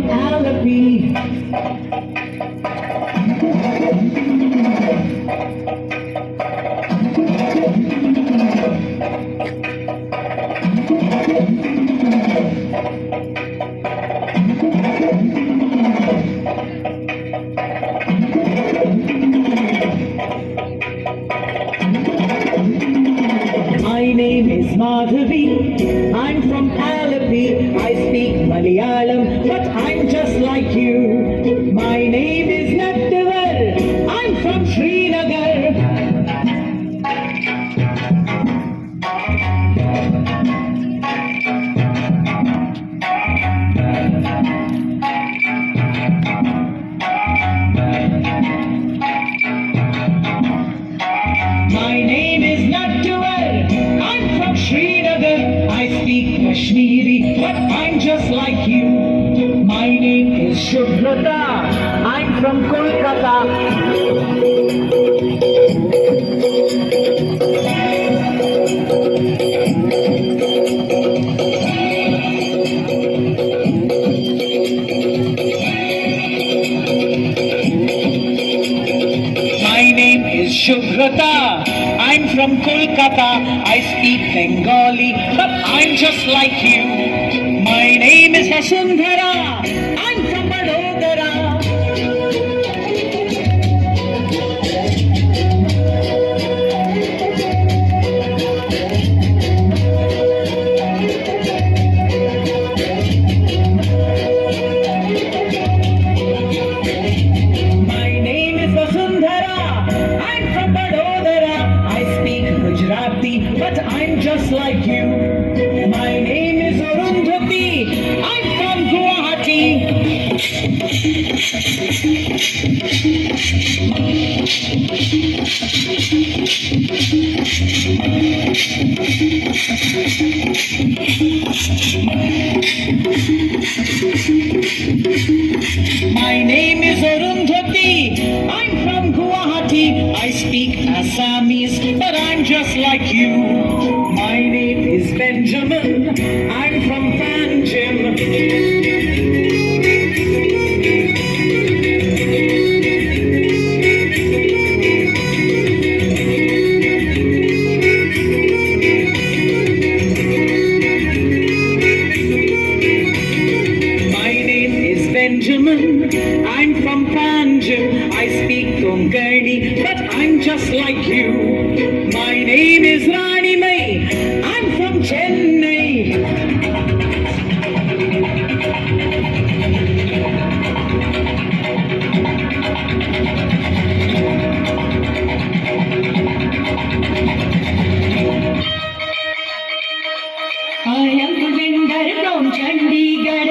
Alleppey. My name is Madhavi, I'm from Alleppey. I speak Malayalam, but I'm just like you. My name is Nattivar, I'm from Srinagar. My name is Nattivar, I'm from Srinagar. I speak Kashmiri, but I'm just like you. My name is Shubhrata, I'm from Kolkata. My name is Shubhrata, I'm from Kolkata. I speak Bengali, but I'm just like you. My name is Vasundhara, I'm from Vadodara. My name is Vasundhara, I'm from Vadodara. I speak Gujarati, but I'm just like you. My name is Arundhati, I'm from Guwahati. My name is Arundhati, I'm from Guwahati. I speak Assamese, but I'm just like you. My name is Benjamin, I'm from Panjim. My name is Benjamin, I'm from Panjim. I speak Konkani, but I'm just like you. My name is Rani Mai, I'm from Chennai. I am Kulvinder from Chandigarh.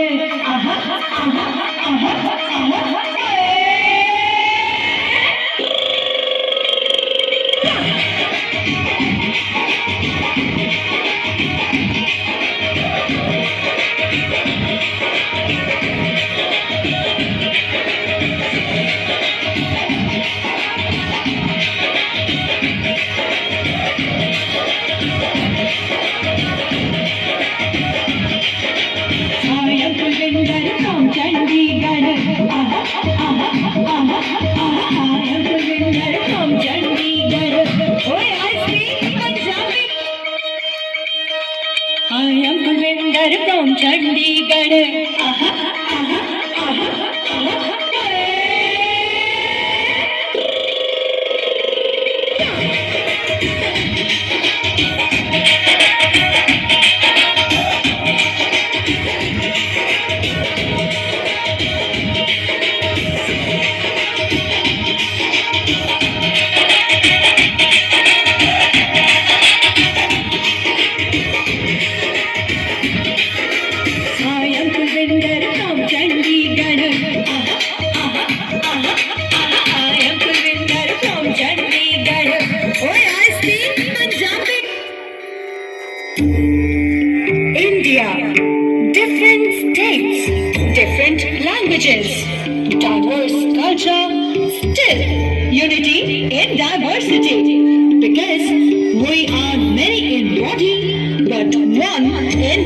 I am Kulvinder from Chandigarh. I am Kulvinder from Chandigarh. Oh, I speak Punjabi. I am Kulvinder from Chandigarh. I am Kulvinder from Chandigarh. I am Kulvinder from Chandigarh. Oh, I speak Punjabi. India, different states, different languages, diverse culture, still unity in diversity. Because we are many in body, but one in